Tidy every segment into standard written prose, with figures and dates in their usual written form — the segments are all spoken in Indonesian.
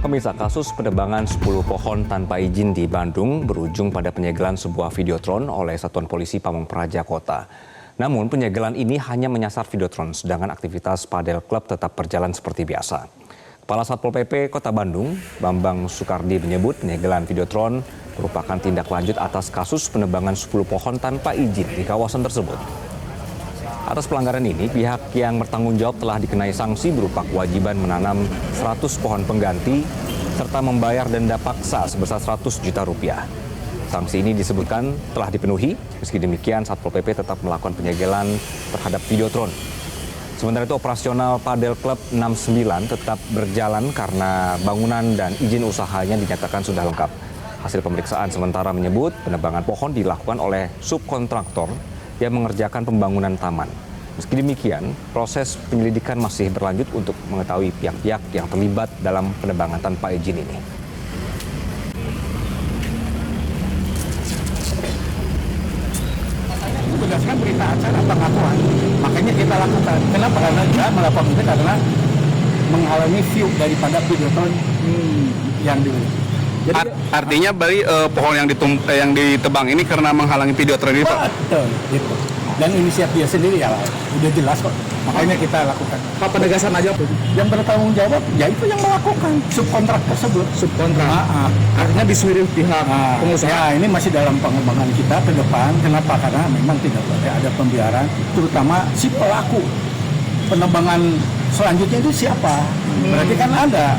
Pemirsa, kasus penebangan 10 pohon tanpa izin di Bandung berujung pada penyegelan sebuah videotron oleh Satuan Polisi Pamong Praja Kota. Namun penyegelan ini hanya menyasar videotron, sedangkan aktivitas padel klub tetap berjalan seperti biasa. Kepala Satpol PP Kota Bandung, Bambang Sukardi menyebut penyegelan videotron merupakan tindak lanjut atas kasus penebangan 10 pohon tanpa izin di kawasan tersebut. Atas pelanggaran ini, pihak yang bertanggung jawab telah dikenai sanksi berupa kewajiban menanam 100 pohon pengganti serta membayar denda paksa sebesar 100 juta rupiah. Sanksi ini disebutkan telah dipenuhi, meski demikian Satpol PP tetap melakukan penyegelan terhadap videotron. Sementara itu operasional Padel Club 69 tetap berjalan karena bangunan dan izin usahanya dinyatakan sudah lengkap. Hasil pemeriksaan sementara menyebut penebangan pohon dilakukan oleh subkontraktor yang mengerjakan pembangunan taman. Meski demikian, proses penyelidikan masih berlanjut untuk mengetahui pihak-pihak yang terlibat dalam penebangan tanpa izin ini. Berdasarkan berita acara pengakuan, makanya kita lakukan. Kenapa? Karena dia melakukan itu karena menghalangi view daripada videotron yang dulu. Jadi, artinya Bali pohon yang ditebang ini karena menghalangi videotron ini, Pak? Betul, gitu. Dan inisiatif dia sendiri ya, udah jelas kok. Makanya kita lakukan. Pak, penegasan aja. Yang bertanggung jawab, ya itu yang melakukan subkontrak tersebut. Subkontrak. Artinya disuruh pihak pengusaha. Ya, ini masih dalam pengembangan kita ke depan. Kenapa? Karena memang tidak boleh ada pembiaran, terutama si pelaku penebangan selanjutnya itu siapa? Berarti kan ada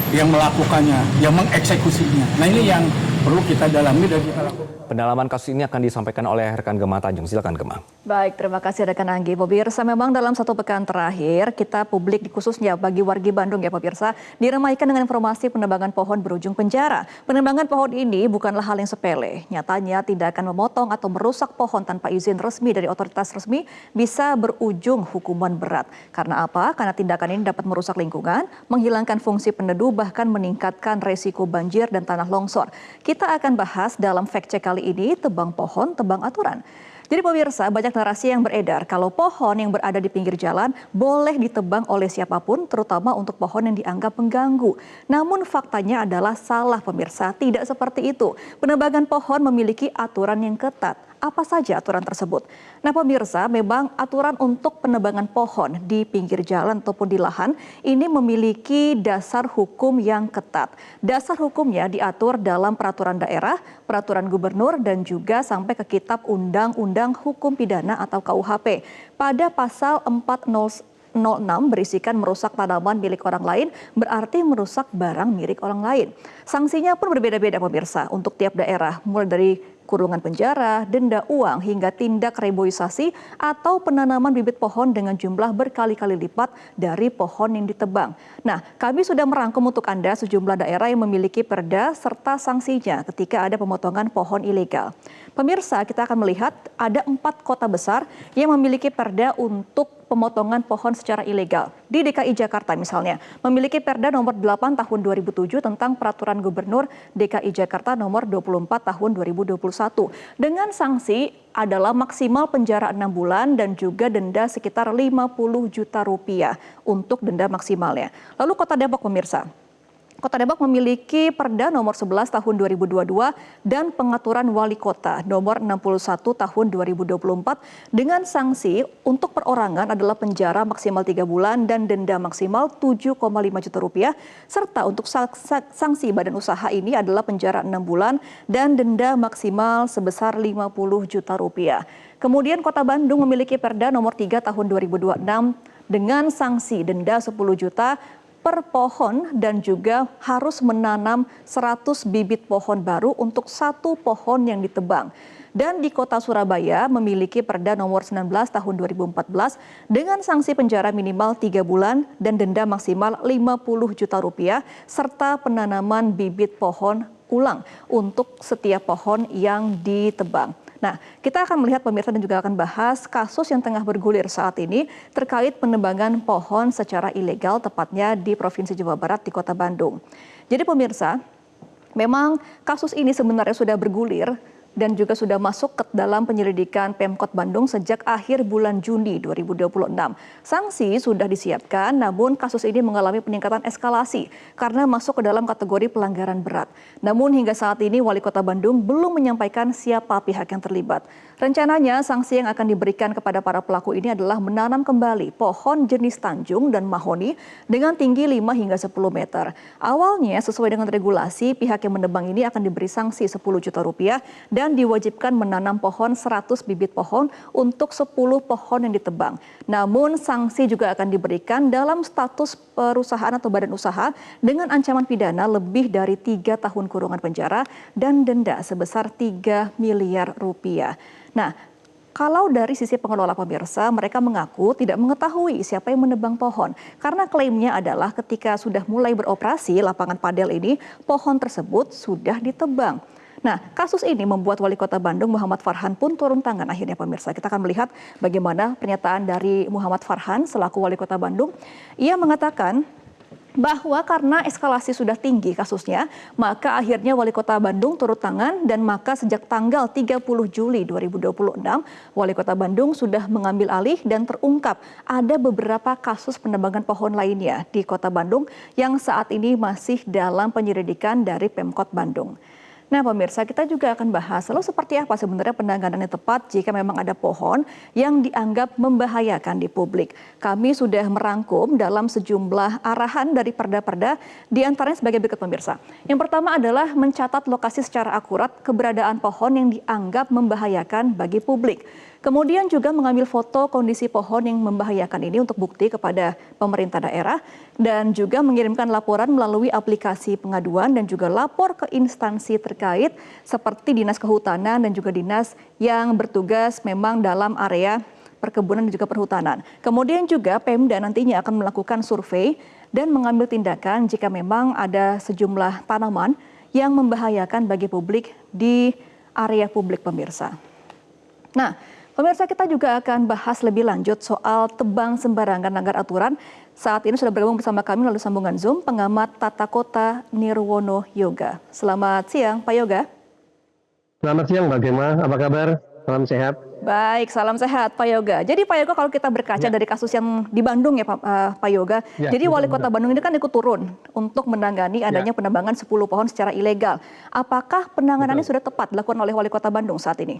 yang melakukannya, yang mengeksekusinya. Nah ini yang perlu kita dalami dan kita lakukan. Pendalaman kasus ini akan disampaikan oleh rekan Gema Tanjung. Silakan Gema. Baik, terima kasih rekan Anggi. Pemirsa, memang dalam satu pekan terakhir kita publik khususnya bagi warga Bandung ya pemirsa diramaikan dengan informasi penebangan pohon berujung penjara. Penebangan pohon ini bukanlah hal yang sepele. Nyatanya tindakan memotong atau merusak pohon tanpa izin resmi dari otoritas resmi bisa berujung hukuman berat. Karena apa? Karena tindakan ini dapat merusak lingkungan, menghilangkan fungsi peneduh, bahkan meningkatkan resiko banjir dan tanah longsor. Kita akan bahas dalam fact check kali ini, tebang pohon, tebang aturan. Jadi pemirsa, banyak narasi yang beredar kalau pohon yang berada di pinggir jalan boleh ditebang oleh siapapun, terutama untuk pohon yang dianggap mengganggu. Namun faktanya adalah salah pemirsa, tidak seperti itu. Penebangan pohon memiliki aturan yang ketat. Apa saja aturan tersebut? Nah pemirsa, memang aturan untuk penebangan pohon di pinggir jalan ataupun di lahan ini memiliki dasar hukum yang ketat. Dasar hukumnya diatur dalam peraturan daerah, peraturan gubernur, dan juga sampai ke kitab Undang-Undang Hukum Pidana atau KUHP. Pada pasal 406 berisikan merusak tanaman milik orang lain berarti merusak barang milik orang lain. Sanksinya pun berbeda-beda pemirsa untuk tiap daerah, mulai dari kurungan penjara, denda uang, hingga tindak reboisasi atau penanaman bibit pohon dengan jumlah berkali-kali lipat dari pohon yang ditebang. Nah, kami sudah merangkum untuk Anda sejumlah daerah yang memiliki perda serta sanksinya ketika ada pemotongan pohon ilegal. Pemirsa, kita akan melihat ada 4 kota besar yang memiliki perda untuk pemotongan pohon secara ilegal. Di DKI Jakarta misalnya, memiliki Perda nomor 8 tahun 2007 tentang Peraturan Gubernur DKI Jakarta nomor 24 tahun 2021. Dengan sanksi adalah maksimal penjara 6 bulan dan juga denda sekitar 50 juta rupiah untuk denda maksimalnya. Lalu Kota Depok pemirsa. Kota Depok memiliki Perda nomor 11 tahun 2022 dan Pengaturan Wali Kota nomor 61 tahun 2024 dengan sanksi untuk perorangan adalah penjara maksimal 3 bulan dan denda maksimal 7,5 juta rupiah serta untuk sanksi badan usaha ini adalah penjara 6 bulan dan denda maksimal sebesar 50 juta rupiah. Kemudian Kota Bandung memiliki Perda nomor 3 tahun 2026 dengan sanksi denda 10 juta per pohon dan juga harus menanam 100 bibit pohon baru untuk 1 pohon yang ditebang. Dan di Kota Surabaya memiliki Perda nomor 19 tahun 2014 dengan sanksi penjara minimal 3 bulan dan denda maksimal 50 juta rupiah serta penanaman bibit pohon ulang untuk setiap pohon yang ditebang. Nah, kita akan melihat pemirsa dan juga akan bahas kasus yang tengah bergulir saat ini terkait penebangan pohon secara ilegal tepatnya di Provinsi Jawa Barat di Kota Bandung. Jadi pemirsa, memang kasus ini sebenarnya sudah bergulir dan juga sudah masuk ke dalam penyelidikan Pemkot Bandung sejak akhir bulan Juni 2026. Sanksi sudah disiapkan, namun kasus ini mengalami peningkatan eskalasi karena masuk ke dalam kategori pelanggaran berat. Namun hingga saat ini Wali Kota Bandung belum menyampaikan siapa pihak yang terlibat. Rencananya sanksi yang akan diberikan kepada para pelaku ini adalah menanam kembali pohon jenis tanjung dan mahoni dengan tinggi 5 hingga 10 meter. Awalnya sesuai dengan regulasi, pihak yang menebang ini akan diberi sanksi 10 juta rupiah dan diwajibkan menanam pohon 100 bibit pohon untuk 10 pohon yang ditebang. Namun sanksi juga akan diberikan dalam status perusahaan atau badan usaha dengan ancaman pidana lebih dari 3 tahun kurungan penjara dan denda sebesar 3 miliar rupiah. Nah, kalau dari sisi pengelola pemirsa, mereka mengaku tidak mengetahui siapa yang menebang pohon. Karena klaimnya adalah ketika sudah mulai beroperasi lapangan padel ini, pohon tersebut sudah ditebang. Nah, kasus ini membuat Wali Kota Bandung Muhammad Farhan pun turun tangan akhirnya pemirsa. Kita akan melihat bagaimana pernyataan dari Muhammad Farhan selaku Wali Kota Bandung. Ia mengatakan bahwa karena eskalasi sudah tinggi kasusnya, maka akhirnya Wali Kota Bandung turut tangan dan maka sejak tanggal 30 Juli 2026, Wali Kota Bandung sudah mengambil alih dan terungkap ada beberapa kasus penebangan pohon lainnya di Kota Bandung yang saat ini masih dalam penyelidikan dari Pemkot Bandung. Nah pemirsa, kita juga akan bahas lalu seperti apa sebenarnya penanganan yang tepat jika memang ada pohon yang dianggap membahayakan di publik. Kami sudah merangkum dalam sejumlah arahan dari perda-perda, di antaranya sebagai berikut pemirsa. Yang pertama adalah mencatat lokasi secara akurat keberadaan pohon yang dianggap membahayakan bagi publik. Kemudian juga mengambil foto kondisi pohon yang membahayakan ini untuk bukti kepada pemerintah daerah dan juga mengirimkan laporan melalui aplikasi pengaduan dan juga lapor ke instansi terkait seperti Dinas Kehutanan dan juga dinas yang bertugas memang dalam area perkebunan dan juga perhutanan. Kemudian juga Pemda nantinya akan melakukan survei dan mengambil tindakan jika memang ada sejumlah tanaman yang membahayakan bagi publik di area publik pemirsa. Nah, pemirsa, kita juga akan bahas lebih lanjut soal tebang sembarangan langgar aturan. Saat ini sudah bergabung bersama kami melalui sambungan Zoom pengamat tata kota Nirwono Yoga. Selamat siang, Pak Yoga. Selamat siang, Mbak Gema. Apa kabar? Salam sehat. Baik, salam sehat, Pak Yoga. Jadi Pak Yoga, kalau kita berkaca dari kasus yang di Bandung ya Pak Yoga, jadi Wali Kota Bandung ini kan ikut turun untuk menangani adanya penebangan 10 pohon secara ilegal. Apakah penanganannya sudah tepat dilakukan oleh Wali Kota Bandung saat ini?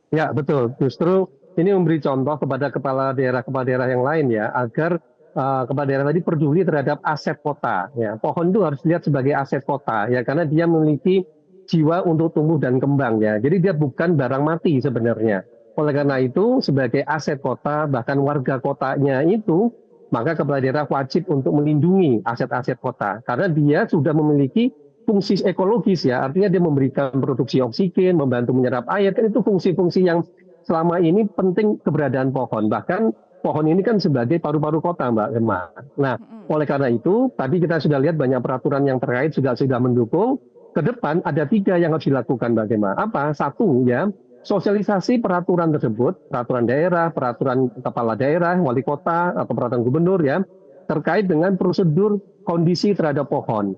Ya, betul. Justru ini memberi contoh kepada kepala daerah yang lain ya, agar kepala daerah tadi peduli terhadap aset kota. Ya, pohon itu harus dilihat sebagai aset kota ya, karena dia memiliki jiwa untuk tumbuh dan kembang ya. Jadi dia bukan barang mati sebenarnya. Oleh karena itu sebagai aset kota, bahkan warga kotanya itu, maka kepala daerah wajib untuk melindungi aset-aset kota karena dia sudah memiliki fungsi ekologis ya, artinya dia memberikan produksi oksigen, membantu menyerap air, kan itu fungsi-fungsi yang selama ini penting keberadaan pohon. Bahkan pohon ini kan sebagai paru-paru kota, Mbak Gemma. Nah, oleh karena itu tadi kita sudah lihat banyak peraturan yang terkait sudah mendukung. Ke depan ada 3 yang harus dilakukan, Mbak Gemma. Apa? 1 ya, sosialisasi peraturan tersebut, peraturan daerah, peraturan kepala daerah, wali kota atau peraturan gubernur ya, terkait dengan prosedur kondisi terhadap pohon.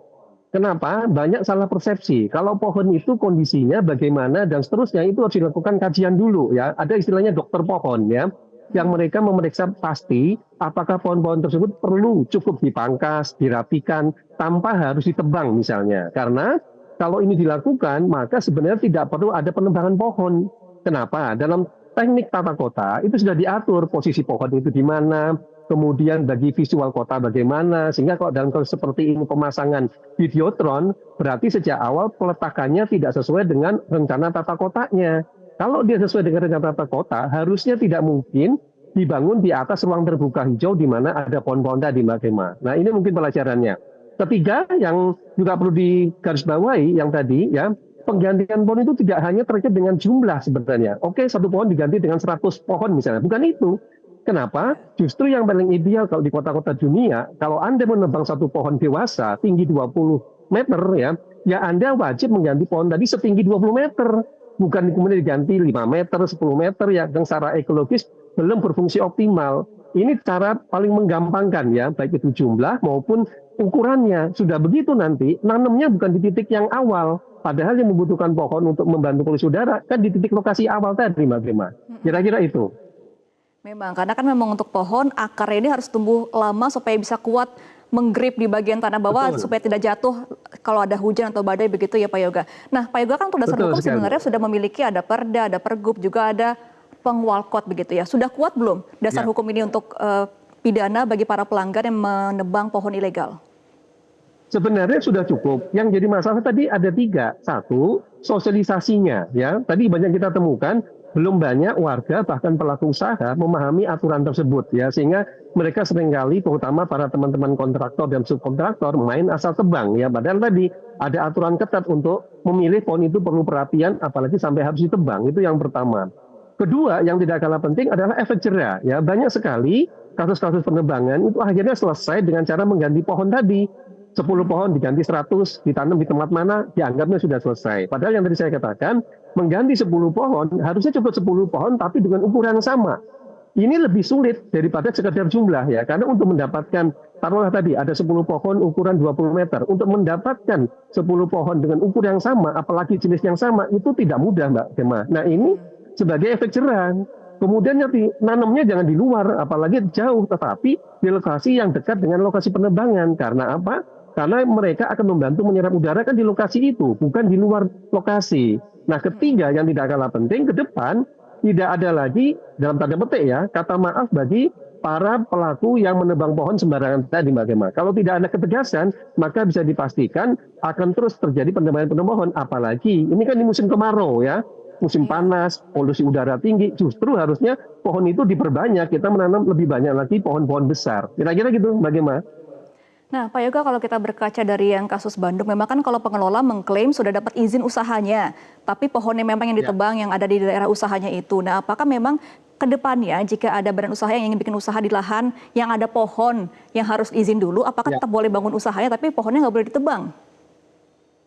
Kenapa? Banyak salah persepsi. Kalau pohon itu kondisinya bagaimana dan seterusnya itu harus dilakukan kajian dulu ya. Ada istilahnya dokter pohon ya, yang mereka memeriksa pasti apakah pohon-pohon tersebut perlu cukup dipangkas, dirapikan tanpa harus ditebang misalnya. Karena kalau ini dilakukan maka sebenarnya tidak perlu ada penebangan pohon. Kenapa? Dalam teknik tata kota itu sudah diatur posisi pohon itu di mana, kemudian bagi visual kota bagaimana, sehingga kalau dalam kasus seperti ini pemasangan videotron, berarti sejak awal peletakannya tidak sesuai dengan rencana tata kotanya. Kalau dia sesuai dengan rencana tata kota, harusnya tidak mungkin dibangun di atas ruang terbuka hijau di mana ada pohon-pohon tadi, Mbak Gema. Nah, ini mungkin pelajarannya. Ketiga, yang juga perlu digarisbawahi, yang tadi ya, penggantian pohon itu tidak hanya terkait dengan jumlah sebenarnya. Oke, 1 pohon diganti dengan 100 pohon misalnya, bukan itu. Kenapa? Justru yang paling ideal kalau di kota-kota dunia, kalau Anda menebang 1 pohon dewasa tinggi 20 meter ya Anda wajib mengganti pohon tadi setinggi 20 meter. Bukan kemudian diganti 5 meter, 10 meter yang secara ekologis belum berfungsi optimal. Ini cara paling menggampangkan ya, baik itu jumlah maupun ukurannya. Sudah begitu nanti nanamnya bukan di titik yang awal, Padahal yang membutuhkan pohon untuk membantu polusi udara kan di titik lokasi awal tadi, Mbak Gema. Kira-kira itu. Memang, karena kan memang untuk pohon akarnya ini harus tumbuh lama supaya bisa kuat menggrip di bagian tanah bawah supaya tidak jatuh kalau ada hujan atau badai begitu ya Pak Yoga. Nah Pak Yoga kan untuk dasar hukum sebenarnya sudah memiliki ada perda, ada pergub, juga ada pengualkot begitu ya. Sudah kuat belum dasar hukum ini untuk pidana bagi para pelanggar yang menebang pohon ilegal? Sebenarnya sudah cukup. Yang jadi masalah tadi ada 3. Satu, sosialisasinya. Ya, tadi banyak kita temukan belum banyak warga bahkan pelaku usaha memahami aturan tersebut ya, sehingga mereka seringkali terutama para teman-teman kontraktor dan subkontraktor main asal tebang ya, padahal tadi ada aturan ketat untuk memilih pohon itu perlu perhatian apalagi sampai harus ditebang. Itu yang pertama. Kedua, yang tidak kalah penting adalah efek jerah ya. Banyak sekali kasus-kasus penebangan itu akhirnya selesai dengan cara mengganti pohon tadi. 10 pohon diganti 100, ditanam di tempat mana, dianggapnya sudah selesai. Padahal yang tadi saya katakan, mengganti 10 pohon, harusnya cukup 10 pohon, tapi dengan ukuran yang sama. Ini lebih sulit daripada sekedar jumlah ya, karena untuk mendapatkan, taruhlah tadi, ada 10 pohon ukuran 20 meter. Untuk mendapatkan 10 pohon dengan ukuran yang sama, apalagi jenis yang sama, itu tidak mudah Mbak Gema. Nah ini sebagai efek jerah. Kemudian nanti nanamnya jangan di luar, apalagi jauh, tetapi di lokasi yang dekat dengan lokasi penebangan. Karena apa? Karena mereka akan membantu menyerap udara kan di lokasi itu, bukan di luar lokasi. Nah, ketiga yang tidak kalah penting, ke depan tidak ada lagi dalam tanda petik ya, kata maaf bagi para pelaku yang menebang pohon sembarangan tadi Mbak Gema. Kalau tidak ada ketegasan, maka bisa dipastikan akan terus terjadi penebangan pohon. Apalagi ini kan di musim kemarau ya, musim panas, polusi udara tinggi, justru harusnya pohon itu diperbanyak, kita menanam lebih banyak lagi pohon-pohon besar. Kira-kira gitu Mbak Gema. Nah, Pak Yoga, kalau kita berkaca dari yang kasus Bandung, memang kan kalau pengelola mengklaim sudah dapat izin usahanya, tapi pohonnya memang yang ditebang yang ada di daerah usahanya itu. Nah, apakah memang ke depannya jika ada badan usaha yang ingin bikin usaha di lahan yang ada pohon yang harus izin dulu, apakah tetap boleh bangun usahanya tapi pohonnya nggak boleh ditebang?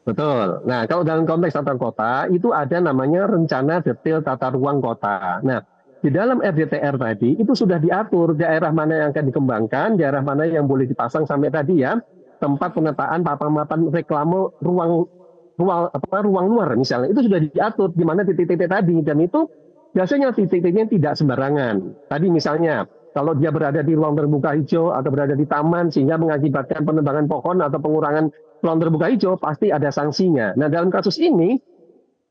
Betul. Nah, kalau dalam konteks tata kota, itu ada namanya rencana detail tata ruang kota. Nah, di dalam RDTR tadi itu sudah diatur daerah mana yang akan dikembangkan, daerah mana yang boleh dipasang sampai tadi ya, tempat penataan papan-papan reklame ruang luar misalnya, itu sudah diatur di mana titik-titik tadi, dan itu biasanya titik-titiknya tidak sembarangan. Tadi misalnya kalau dia berada di ruang terbuka hijau atau berada di taman sehingga mengakibatkan penebangan pohon atau pengurangan ruang terbuka hijau, pasti ada sanksinya. Nah, dalam kasus ini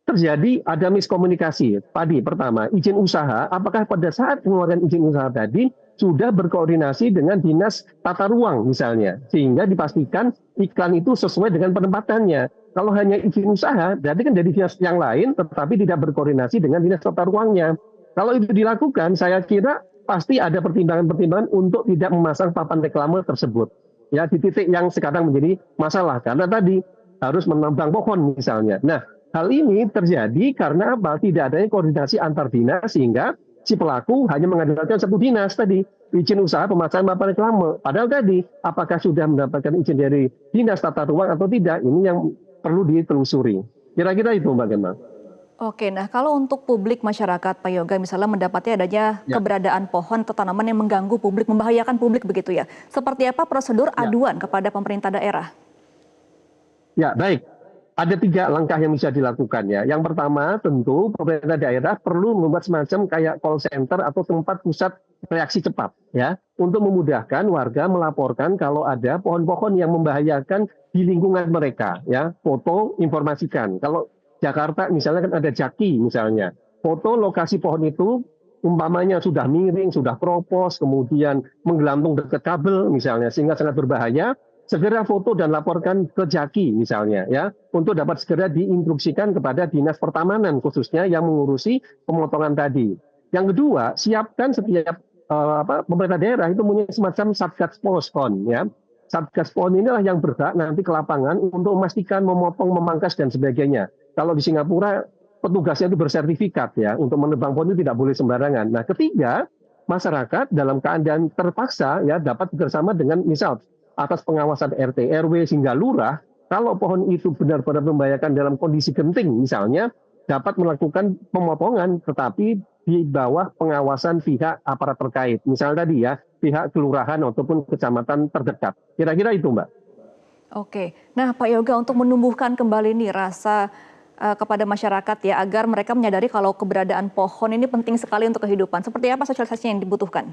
terjadi ada miskomunikasi. Tadi pertama, izin usaha, apakah pada saat mengeluarkan izin usaha tadi sudah berkoordinasi dengan dinas tata ruang misalnya, sehingga dipastikan iklan itu sesuai dengan penempatannya. Kalau hanya izin usaha, berarti kan dari dinas yang lain, tetapi tidak berkoordinasi dengan dinas tata ruangnya. Kalau itu dilakukan, saya kira pasti ada pertimbangan-pertimbangan untuk tidak memasang papan reklame tersebut. Ya, di titik yang sekarang menjadi masalah, karena tadi harus menebang pohon misalnya. Nah, hal ini terjadi karena apa? Tidak adanya koordinasi antar dinas sehingga si pelaku hanya mengandalkan satu dinas tadi, izin usaha pemasangan papan reklame. Padahal tadi, apakah sudah mendapatkan izin dari dinas tata ruang atau tidak? Ini yang perlu ditelusuri. Kira-kira itu Mbak Gema. Oke, nah kalau untuk publik masyarakat Pak Yoga misalnya mendapati adanya keberadaan pohon atau tanaman yang mengganggu publik, membahayakan publik begitu ya. Seperti apa prosedur aduan kepada pemerintah daerah? Ya, baik. Ada 3 langkah yang bisa dilakukan ya. Yang pertama tentu pemerintah daerah perlu membuat semacam kayak call center atau tempat pusat reaksi cepat ya, untuk memudahkan warga melaporkan kalau ada pohon-pohon yang membahayakan di lingkungan mereka ya. Foto informasikan. Kalau Jakarta misalnya kan ada Jaki misalnya. Foto lokasi pohon itu umpamanya sudah miring, sudah kropos, kemudian menggelantung dekat kabel misalnya sehingga sangat berbahaya. Segera foto dan laporkan ke Jaki misalnya ya, untuk dapat segera diinstruksikan kepada dinas pertamanan khususnya yang mengurusi pemotongan tadi. Yang kedua, siapkan setiap pemerintah daerah itu punya semacam satgas pohon ya. Satgas pohon inilah yang bergerak nanti ke lapangan untuk memastikan memotong, memangkas dan sebagainya. Kalau di Singapura petugasnya itu bersertifikat ya, untuk menebang pohon itu tidak boleh sembarangan. Nah, ketiga, masyarakat dalam keadaan terpaksa ya dapat bersama dengan misal atas pengawasan RT, RW, hingga lurah, kalau pohon itu benar-benar membahayakan dalam kondisi genting misalnya, dapat melakukan pemotongan tetapi di bawah pengawasan pihak aparat terkait. Misalnya tadi ya, pihak kelurahan ataupun kecamatan terdekat. Kira-kira itu Mbak. Oke, nah Pak Yoga untuk menumbuhkan kembali nih rasa kepada masyarakat ya agar mereka menyadari kalau keberadaan pohon ini penting sekali untuk kehidupan. Seperti apa sosialisasi yang dibutuhkan?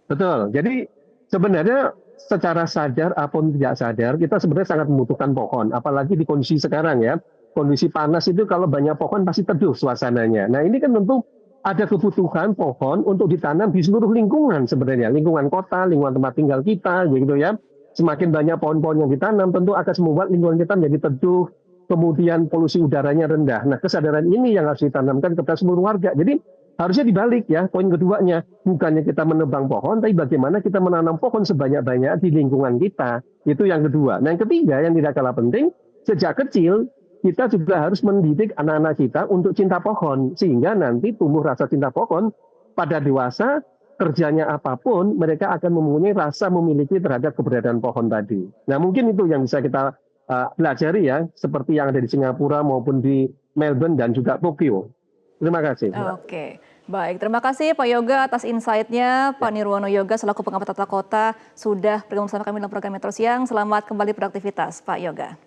Betul. Jadi sebenarnya secara sadar ataupun tidak sadar kita sebenarnya sangat membutuhkan pohon. Apalagi di kondisi sekarang ya. Kondisi panas itu kalau banyak pohon pasti teduh suasananya. Nah ini kan tentu ada kebutuhan pohon untuk ditanam di seluruh lingkungan sebenarnya. Lingkungan kota, lingkungan tempat tinggal kita gitu ya. Semakin banyak pohon-pohon yang ditanam tentu akan membuat lingkungan kita menjadi teduh. Kemudian polusi udaranya rendah. Nah kesadaran ini yang harus ditanamkan kepada seluruh warga. Jadi harusnya dibalik ya, poin keduanya. Bukannya kita menebang pohon, tapi bagaimana kita menanam pohon sebanyak-banyak di lingkungan kita. Itu yang kedua. Nah yang ketiga yang tidak kalah penting, sejak kecil kita juga harus mendidik anak-anak kita untuk cinta pohon. Sehingga nanti tumbuh rasa cinta pohon pada dewasa, kerjanya apapun, mereka akan mempunyai rasa memiliki terhadap keberadaan pohon tadi. Nah mungkin itu yang bisa kita pelajari ya, seperti yang ada di Singapura maupun di Melbourne dan juga Tokyo. Terima kasih. Oke, baik. Terima kasih Pak Yoga atas insight-nya. Pak Nirwono Yoga selaku pengamat tata kota sudah bergabung bersama kami dalam program Metro Siang. Selamat kembali beraktivitas Pak Yoga.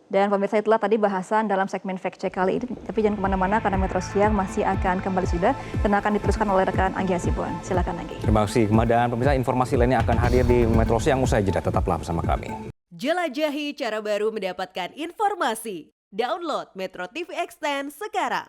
Dan pemirsa itulah tadi bahasan dalam segmen Fact Check kali ini. Tapi jangan kemana-mana karena Metro Siang masih akan kembali sudah dan akan diteruskan oleh rekan Anggi Hasibuan. Silakan Anggi. Terima kasih. Dan pemirsa informasi lainnya akan hadir di Metro Siang usai jeda. Tetaplah bersama kami. Jelajahi cara baru mendapatkan informasi. Download Metro TV Extend sekarang.